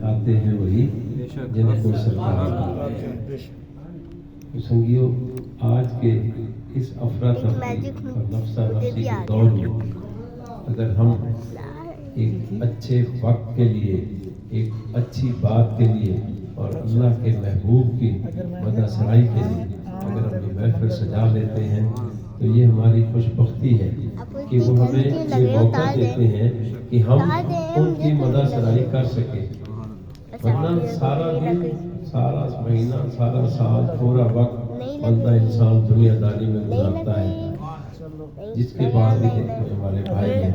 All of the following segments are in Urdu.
آتے ہیں وہی جن کو سرکار تو سنگیو آج کے اس افراتفری اور نفسا نفسی کے دور میں اگر ہم ایک اچھے وقت کے لیے ایک اچھی بات کے لیے اور اللہ کے محبوب کی مدح سرائی کے لیے اگر ہم یہ محفل سجا لیتے ہیں تو یہ ہماری خوش بختی ہے کہ وہ ہمیں یہ موقع دیتے ہیں کہ ہم ان کی مدح سرائی کر سکیں، ورنہ سارا دن سارا مہینہ سارا سال پورا وقت بندہ انسان دنیا داری میں گزارتا ہے، جس کے بعد بھی دیکھو ہمارے بھائی ہیں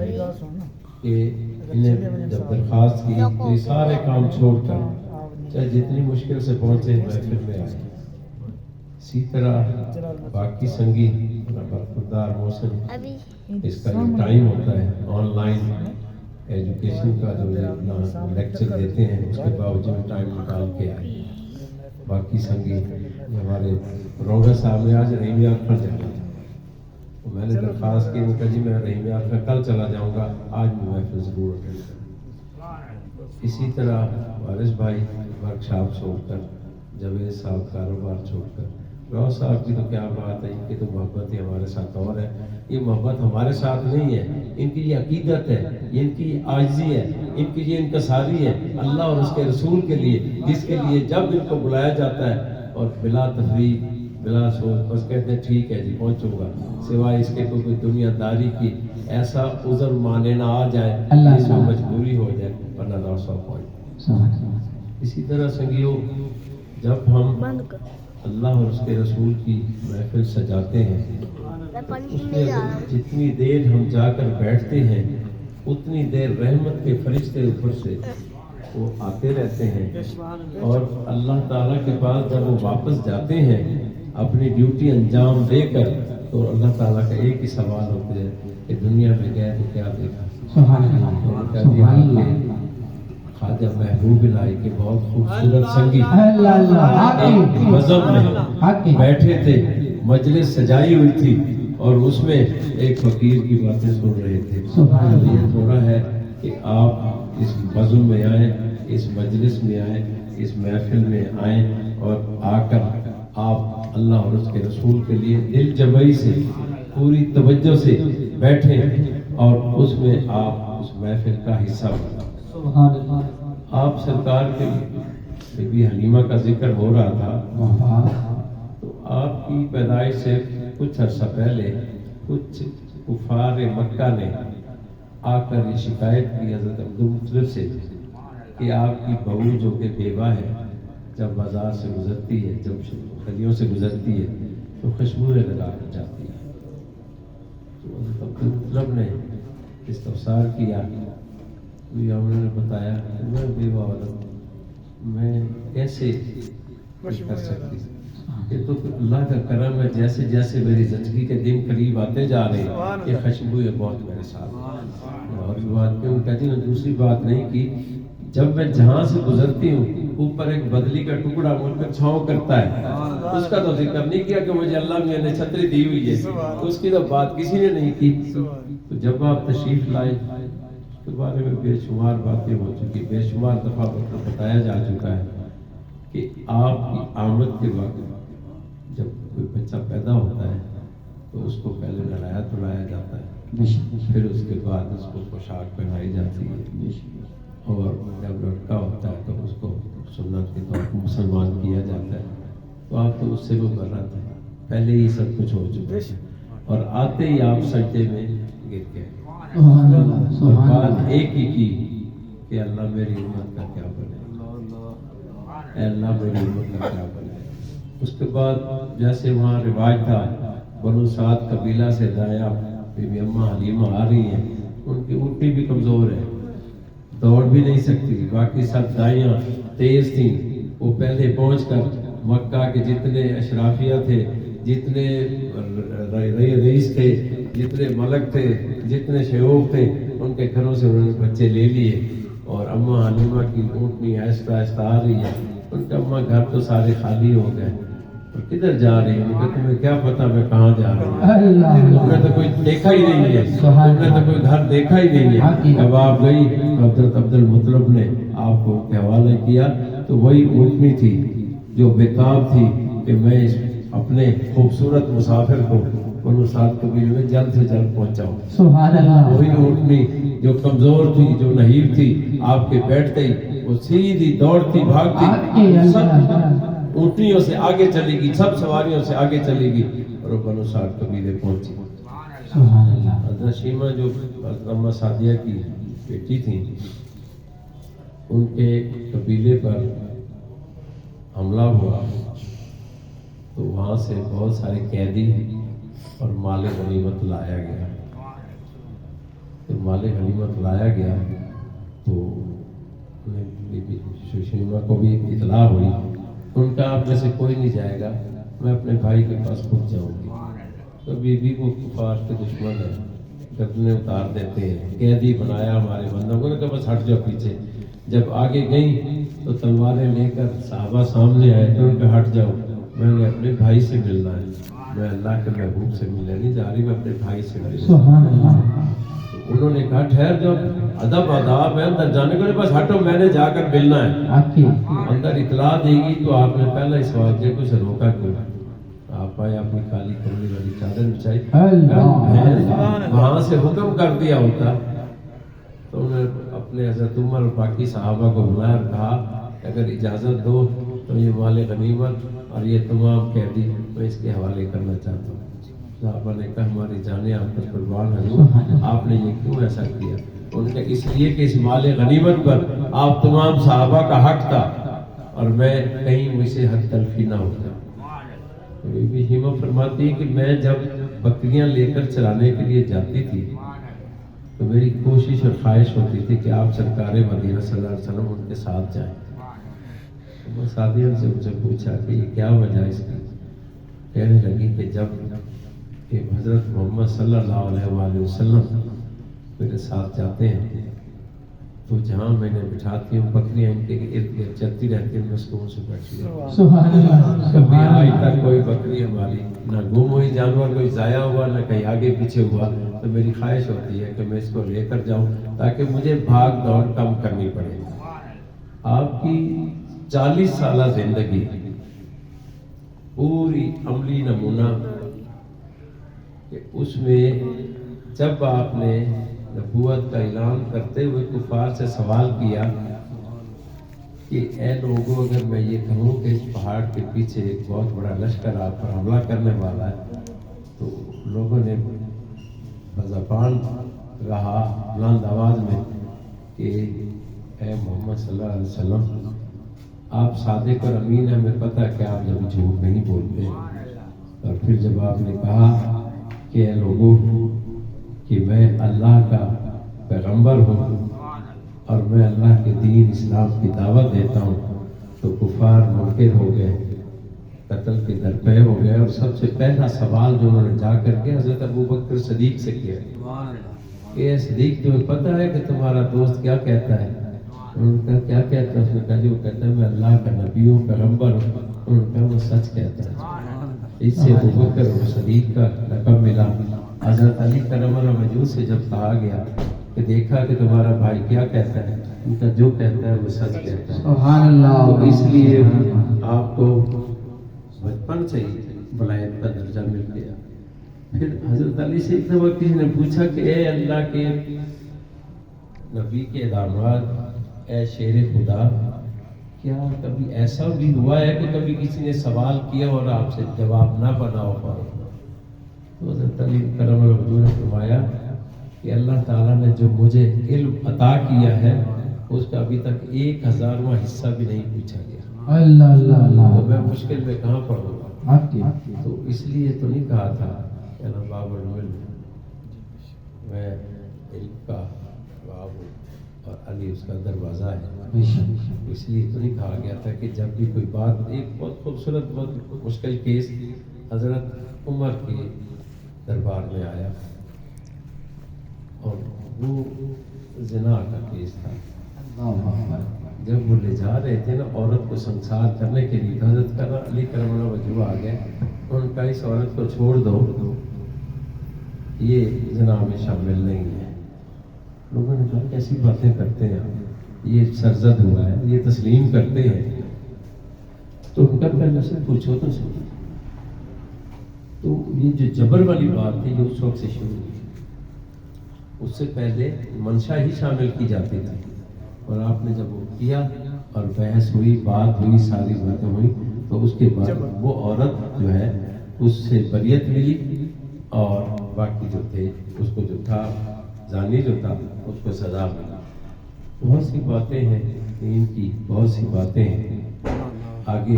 کہ انہیں جب درخواست کی تو یہ سارے کام چھوڑ کر چاہے جتنی مشکل سے پہنچے محفل میں آئے۔ اسی طرح باقی سنگی برخوردار محسن اس کا جو ٹائم ہوتا ہے آن لائن ایجوکیشن کا جو اپنا لیکچر دیتے ہیں اس کے باوجود ٹائم نکال کے آئے۔ باقی سنگی ہمارے روغہ صاحب نے آج رحیمیات پر جانا تھا تو میں نے درخواست کی، کہا جی میں رحیمیات میں کل چلا جاؤں گا، آج بھی محفل ضرور اٹینڈ کروں۔ اسی طرح وارث بھائی ورک شاپ چھوڑ کر، جاوید صاحب کاروبار چھوڑ کر، راؤ صاحب کی تو کیا بات ہے، ان کی تو محبت ہی ہمارے ساتھ اور ہے۔ یہ محبت ہمارے ساتھ نہیں ہے، ان کی یہ عقیدت ہے، یہ ان کی عاجزی ہے، ان کی یہ انکساری ہے اللہ اور اس کے رسول کے لیے، جس کے لیے جب ان کو بلایا جاتا ہے اور بلا تفریح بلا سوچ بس کہتے ہیں ٹھیک ہے جی پہنچوں گا، سوائے اس کے کوئی دنیا داری کی ایسا عذر مانے نہ آ جائے جس میں مجبوری ہو جائے، ورنہ راؤ صاحب پہنچ۔ اسی طرح سنگیو جب ہم اللہ اور اس کے رسول کی محفل سجاتے ہیں اس میں جتنی دیر ہم جا کر بیٹھتے ہیں اتنی دیر رحمت کے فرشتے اوپر سے وہ آتے رہتے ہیں، اور اللہ تعالیٰ کے پاس جب وہ واپس جاتے ہیں اپنی ڈیوٹی انجام دے کر تو اللہ تعالیٰ کا ایک ہی سوال ہوتا ہے کہ دنیا میں گئے تو کیا دیکھا؟ خواجہ محبوب الہی کے بہت خوبصورت سنگی ایک بزم میں بیٹھے تھے، مجلس سجائی ہوئی تھی اور اس میں ایک فقیر کی باتیں سن رہے تھے۔ یہ تھوڑا ہے کہ آپ اس بزم میں آئیں، اس مجلس میں آئیں، اس محفل میں آئیں اور آ کر آپ اللہ اور اس کے رسول کے لیے دل جمعی سے پوری توجہ سے بیٹھیں اور اس میں آپ اس محفل کا حصہ بنیں۔ آپ سرکار کے بی بی حلیمہ کا ذکر ہو رہا تھا تو آپ کی پیدائش سے کچھ عرصہ پہلے کچھ کفار مکہ نے آ کر یہ شکایت کی حضرت عبدالمطلب سے کہ آپ کی بہو جو کہ بیوہ ہے جب بازار سے گزرتی ہے، جب گلیوں سے گزرتی ہے تو خوشبوئیں لگا کر جاتی ہے۔ تو حضرت عبدالمطلب نے استفسار کیا، انہوں نے بتایا میں بیوہ عورت میں کیسے کر سکتی، یہ تو اللہ کا کرم ہے، جیسے جیسے میری زندگی کے دن قریب آتے جا رہے ہیں یہ خوشبوئیں بہت میرے ساتھ۔ اور بات کیوں کہتی ہوں، دوسری بات نہیں کی، جب میں جہاں سے گزرتی ہوں اوپر ایک بدلی کا ٹکڑا مجھ پر چھاؤں کرتا ہے، اس کا تو ذکر نہیں کیا کہ مجھے اللہ میں نے چھتری دی ہوئی ہے، اس کی تو بات کسی نے نہیں کی۔ تو جب آپ تشریف لائے اس کے بارے میں بے شمار باتیں ہو چکی، بے شمار دفعہ بتایا جا چکا ہے کہ آپ کی آمد کے وقت جب کوئی بچہ پیدا ہوتا ہے تو اس کو پہلے نہلایا دھلایا جاتا ہے، پھر اس کے بعد اس کو پوشاک پہنائی جاتی ہے، اور جب لڑکا ہوتا ہے تو اس کو سنت کے طور پر مسلمان کیا جاتا ہے۔ تو آپ تو اس سے بھی برا تھے، پہلے ہی سب کچھ ہو چکا ہے، اور آتے ہی آپ سجدے میں گر گئے اور بات ایک ہی کی کہ اللہ میری امت کا کیا بنے، اے اللہ میری امت کا کیا بنے۔ اس کے بعد جیسے وہاں رواج تھا، بنو سعد قبیلہ سے دایا بی بی اماں حلیمہ آ رہی ہیں، ان کی اونٹنی بھی کمزور ہے، دوڑ بھی نہیں سکتی، باقی سب دائیاں تیز تھیں، وہ پہلے پہنچ کر مکہ کے جتنے اشرافیہ تھے، جتنے رئیس تھے، جتنے ملک تھے، جتنے شیوخ تھے، ان کے گھروں سے انہوں نے بچے لے لیے، اور اماں حلیمہ کی اونٹنی آہستہ آہستہ آ رہی ہے، ان کا اماں گھر تو سارے خالی ہو گئے، کدھر جا رہی ہوں؟ تمہیں کیا پتا میں کہاں جا رہی ہوں؟ تم نے تو کوئی دیکھا ہی نہیں ہے، تم نے تو کوئی گھر دیکھا ہی نہیں ہے۔ جب آپ گئی حضرت عبد المطلب نے آپ کو کے حوالے کیا تو وہی اونٹنی تھی جو بےتاب تھی کہ میں اس اپنے خوبصورت مسافر کو بنو سعد قبیلے میں جلد سے جلد پہنچاؤں۔ سبحان اللہ۔ وہی اونٹنی جو کمزور تھی، جو نحیف تھی، آپ کے بیٹھ گئی، وہ سیدھی دوڑتی بھاگتی سب اونٹنیوں سے آگے چلے گی، سب سواریوں سے آگے چلے گی اور وہ بنو سعد قبیلے پہنچی۔ حضرت شیمہ جو اما سعدیہ کی بیٹی تھی، ان کے قبیلے پر حملہ ہوا تو وہاں سے بہت سارے قیدی اور مال غنیمت لایا گیا۔ جب مال غنیمت لایا گیا تو شیمہ کو بھی اطلاع ہوئی، ان کا آپ میں سے کوئی نہیں جائے گا، میں اپنے بھائی کے پاس خود جاؤں گی۔ تو بیوی کو کفار کے دشمن ہے، گردنیں اتار دیتے ہیں، قیدی بنایا ہمارے بندوں کو، نے کہا بس ہٹ جاؤ پیچھے۔ جب آگے گئیں تو تلواریں لے کر صحابہ سامنے آئے تو ان کا ہٹ جاؤ، میں نے اپنے بھائی سے ملنا ہے، میں اللہ کے محبوب سے ملنے نہیں جا رہی، میں اپنے بھائی سے ملنا۔ انہوں نے کہا ٹھہر جاؤ، ادب آداب ہے، اندر جانے کو بس ہٹو، میں نے جا کر ملنا ہے۔ اندر اطلاع دے گی تو آپ نے پہلا اس واقعے کو سے روکا کیوں؟ آپ آئے، اپنی کالی کملی والی چادر بچھائی، وہاں سے حکم کر دیا ہوتا تو انہوں نے اپنے حضرت عمر اور باقی صحابہ کو بلایا اور کہا اگر اجازت دو تو یہ مال غنیمت اور یہ تمام قیدی میں اس کے حوالے کرنا چاہتا ہوں۔ صحابہ نے کہا ہماری جانیں آپ پر قربان حضور، آپ نے یہ کیوں ایسا کیا؟ ان کا اس لیے کہ اس مال غنیمت پر آپ تمام صحابہ کا حق تھا اور میں کہیں مجھ سے حق تلفی نہ ہوتا۔ بی بی ہیما فرماتی ہے کہ میں جب بکریاں لے کر چرانے کے لیے جاتی تھی تو میری کوشش اور خواہش ہوتی تھی کہ آپ سرکار مدینہ صلی اللہ علیہ وسلم ان کے ساتھ جائیں۔ میں ساتھیوں سے مجھے پوچھا کہ یہ کیا وجہ اس کی؟ کہنے لگی کہ جب کہ حضرت محمد صلی اللہ علیہ وآلہ وسلم میرے ساتھ جاتے ہیں تو جہاں میں نے بٹھاتی ہوں بکریاں ان کے ارد گرد چلتی رہتی ہیں، میں سکون سے بیٹھی ہوں۔ سبحان اللہ۔ کبھی آج تک کوئی بکری ہماری نہ گم ہوئی، جانور کوئی ضائع ہوا، نہ کہیں آگے پیچھے ہوا، تو میری خواہش ہوتی ہے کہ میں اس کو لے کر جاؤں تاکہ مجھے بھاگ دوڑ کم کرنی پڑے۔ آپ کی 40 سالہ زندگی پوری عملی نمونہ کہ اس میں جب آپ نے نبوت کا اعلان کرتے ہوئے کفار سے سوال کیا کہ اے لوگوں اگر میں یہ کہوں کہ اس پہاڑ کے پیچھے ایک بہت بڑا لشکر آپ پر حملہ کرنے والا ہے، تو لوگوں نے بزبان رہا بلند آواز میں کہ اے محمد صلی اللہ علیہ وسلم آپ صادق اور امین ہیں، ہمیں پتہ ہے کہ آپ جب جھوٹ نہیں بولتے۔ اور پھر جب آپ نے کہا کہ اے لوگوں کہ میں اللہ کا پیغمبر ہوں اور میں اللہ کے دین اسلام کی دعوت دیتا ہوں، تو کفار منکر ہو گئے، قتل کے درپے ہو گئے۔ اور سب سے پہلا سوال جو انہوں نے جا کر کے حضرت ابوبکر صدیق سے کیا کہ اے صدیق تمہیں پتہ ہے کہ تمہارا دوست کیا کہتا ہے؟ انہوں نے کہا کیا کہتا ہے؟ اس نے کہا جو کہتا ہے میں اللہ کا نبی ہوں، پیغمبر ہوں۔ انہوں نے کہا وہ سچ کہتا ہے۔ اس سے ابوبکر صدیق کا لقب ملا۔ حضرت علی کرم اللہ وجہ سے جب کہا گیا کہ دیکھا کہ تمہارا بھائی کیا کہتا ہے، ان کا جو کہتا ہے وہ سچ کہتا ہے۔ سبحان اللہ۔ تو اس لیے آپ کو بچپن سے ہی ولایت کا درجہ مل گیا۔ پھر حضرت علی سے ایک دفعہ کسی نے پوچھا کہ اے اللہ کے نبی کے داماد، اے شیر خدا، کیا کبھی ایسا بھی ہوا ہے کہ کبھی کسی نے سوال کیا اور آپ سے جواب نہ بنا ہو پائے؟ تو حضرت علی کرم اللہ وجہ نے فرمایا کہ اللہ تعالیٰ نے جو مجھے علم عطا کیا ہے اس کا ابھی تک 1000واں حصہ بھی نہیں پوچھا گیا۔ اللہ اللہ اللہ، تو میں مشکل میں کہاں پڑھوں گا؟ تو اس لیے تو نہیں کہا تھا کہ نا باب العلم، میں علم کا باب ہوں اور علی اس کا دروازہ ہے۔ اس لیے تو نہیں کہا گیا تھا کہ جب بھی کوئی بات، ایک بہت خوبصورت بہت مشکل کیس حضرت عمر کے دربار میں آیا اور وہ زنا کا کیس تھا۔ جب وہ لے جا رہے تھے نا عورت کو سنسار کرنے کے لیے، حضرت علی کرم اللہ وجہہ آ گئے، ان کا اس عورت کو چھوڑ دو، یہ زنا میں شامل نہیں ہے۔ لوگوں نے کہا کیسی باتیں کرتے ہیں آپ، یہ سرزد ہوا ہے، یہ تسلیم کرتے ہیں، تو ان کا پہلے سے پوچھو تو صحیح۔ تو یہ جو جبر والی بات تھی یہ اس وقت سے شروع ہوئی، اس سے پہلے منشا ہی شامل کی جاتی تھی، اور آپ نے جب وہ کیا اور بحث ہوئی، بات ہوئی، ساری باتیں ہوئی، تو اس کے بعد وہ عورت جو ہے اس سے بریت ملی، اور باقی جو تھے اس کو جو تھا زانی جو تھا اس کو سزا ملی۔ بہت سی باتیں ہیں دین کی، بہت سی باتیں ہیں آگے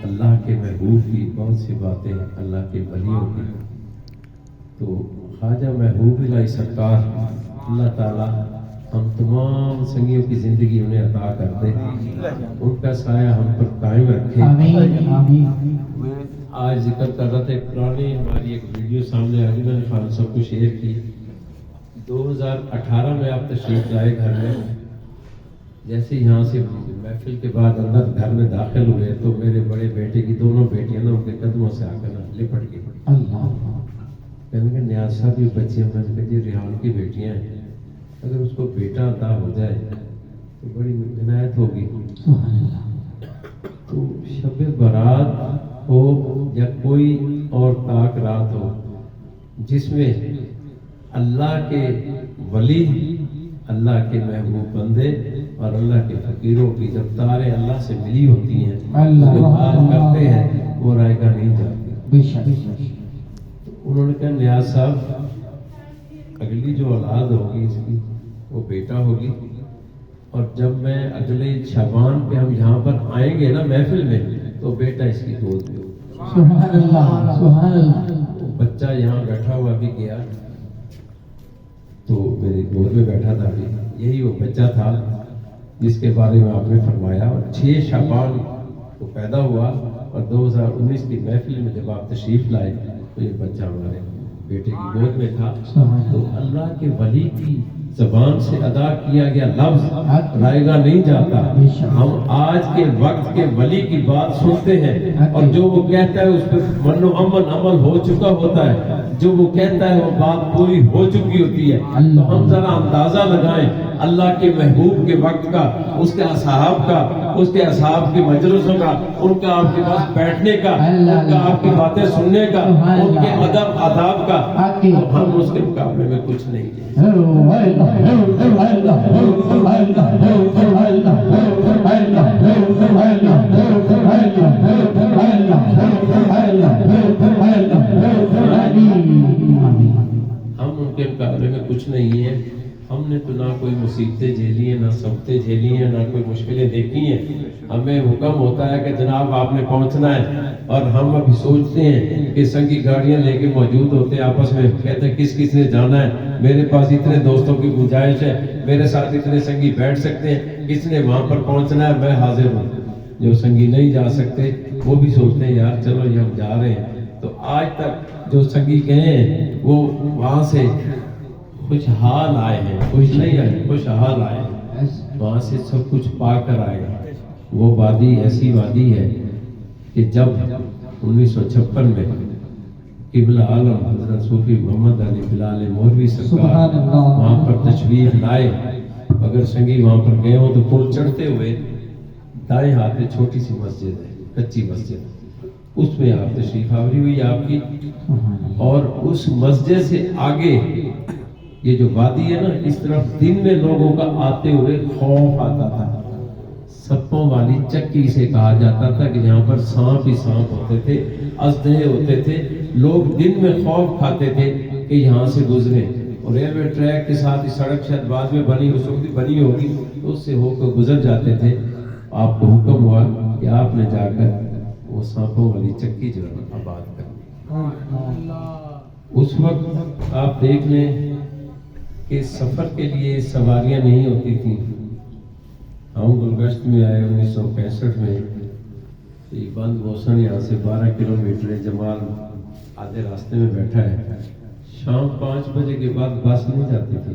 اللہ کے محبوب کی، بہت سی باتیں ہیں اللہ کے ولیوں کی۔ تو خواجہ محبوب الہی سرکار اللہ تعالیٰ ہم تمام سنگیوں کی زندگی انہیں عطا کر دے، ان کا سایہ ہم پر قائم رکھے۔ آج ذکر کر رہا تھا، پرانی ہماری ایک ویڈیو سامنے آ گئی، میں نے خان صاحب کو شیئر کی۔ 2018 میں آپ تشریف لائے گھر میں، جیسے یہاں سے محفل کے بعد اندر گھر میں داخل ہوئے تو میرے بڑے بیٹے کی دونوں بیٹیاں نا ان کے قدموں سے آ کر لپٹ گئی۔ کہنے کہ نیاز صاحب یہ بچیاں، میں نے کہا جی ریحان کی بیٹیاں ہیں، اگر اس کو بیٹا عطا ہو جائے تو بڑی عنایت ہوگی۔ تو شب برات ہو یا کوئی اور تاک رات ہو، جس میں اللہ کے ولی، اللہ کے محبوب بندے اور اللہ کے فقیروں کی جب تاریں اللہ سے ملی ہوتی ہیں، بات کرتے ہیں، وہ رائے گاہ نہیں جاتی۔ انہوں نے کہا نیاز صاحب اگلی جو اولاد ہوگی اس کی وہ بیٹا ہوگی، اور جب میں اگلے شعبان پہ ہم یہاں پر آئیں گے نا محفل میں تو بیٹا اس کی گود میں ہوگا۔ سبحان اللہ، سبحان اللہ۔ بچہ یہاں بیٹھا ہوا بھی گیا تو میرے گود میں بیٹھا تھا، بھی یہی وہ بچہ تھا جس کے بارے میں آپ نے فرمایا، اور 6 شعبان کو پیدا ہوا، اور 2019 کی محفل میں جب آپ تشریف لائے تو یہ بچہ ہمارے بیٹے کی گود میں تھا۔ تو اللہ کے ولی کی زبان سے ادا کیا گیا لفظ رائے گاہ نہیں جاتا۔ ہم آج کے وقت کے ولی کی بات سنتے ہیں، اور جو وہ کہتا ہے اس پر من و عمل ہو چکا ہوتا ہے، جو وہ کہتا ہے وہ بات پوری ہو چکی ہوتی ہے۔ تو ہم ذرا اندازہ لگائیں اللہ کے محبوب کے وقت کا، اس کے اصحاب کا، اس کے اصحاب کے مجلسوں کا، ان کا آپ کے پاس بیٹھنے کا، ان کا آپ کی باتیں سننے کا، ان کے ادب آداب کا، ہم اس کے مقابلے میں کچھ نہیں ہیں۔ ہم ان کے مقابلے میں کچھ نہیں ہیں۔ ہم نے تو نہ کوئی مصیبتیں جھیلی ہیں، نہ سبتیں جھیلی ہیں، نہ کوئی مشکلیں دیکھی ہیں۔ ہمیں حکم ہوتا ہے کہ جناب آپ نے پہنچنا ہے، اور ہم ابھی سوچتے ہیں کہ سنگی گاڑیاں لے کے موجود ہوتے ہیں، آپس میں کہتے ہیں کس کس نے جانا ہے، میرے پاس اتنے دوستوں کی گنجائش ہے، میرے ساتھ اتنے سنگی بیٹھ سکتے ہیں، کس نے وہاں پر پہنچنا ہے، میں حاضر ہوں۔ جو سنگی نہیں جا سکتے وہ بھی سوچتے ہیں یار چلو یہ ہم جا رہے ہیں۔ تو آج تک جو سنگی گئے ہیں وہ وہاں سے خوشحال آئے ہیں، خوش نہیں آئے، خوشحال آئے ہیں، وہاں سے سب کچھ پا کر آئے ہیں۔ وہ وادی ایسی وادی ہے کہ جب 1956 میں قبلہ عالم حضرت صوفی محمد علی بلال مولوی سرکار وہاں پر تشریف لائے، اگر سنگی وہاں پر گئے ہو تو پل چڑھتے ہوئے دائیں ہاتھ میں چھوٹی سی مسجد ہے، کچی مسجد، اس میں آپ تشریف آوری ہوئی آپ کی، اور اس مسجد سے آگے یہ جو وادی ہے نا اس طرف دن میں لوگوں کا آتے ہوئے خوف آتا تھا۔ سپوں والی چکی سے کہا جاتا تھا کہ یہاں پر سانپ ہی سانپ ہوتے تھے، اژدہے ہوتے تھے، لوگ دن میں خوف کھاتے تھے کہ یہاں سے گزریں، اور ریلوے ٹریک کے ساتھ سڑک شاید بعد میں بنی، اس وقت بنی ہوگی تو اس سے ہو کر گزر جاتے تھے۔ آپ کو حکم ہوا کہ آپ نے جا کر وہ سانپوں والی چکی جو ہے آباد کرنی۔ اس وقت آپ دیکھ لیں کہ سفر کے لیے سواریاں نہیں ہوتی تھیں۔ ہم گلگشت میں آئے 1965 میں، یہ بند موسم یہاں سے 12 کلومیٹر ہے، جمال آدھے راستے میں بیٹھا ہے۔ شام 5 بجے کے بعد بس نہیں جاتی تھی،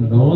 9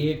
1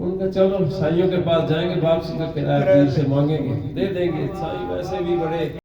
ان کا چلو سائیوں کے پاس جائیں گے، واپسی کا کرایہ پیر سے مانگیں گے، دے دیں گے. سائی ویسے بھی بڑے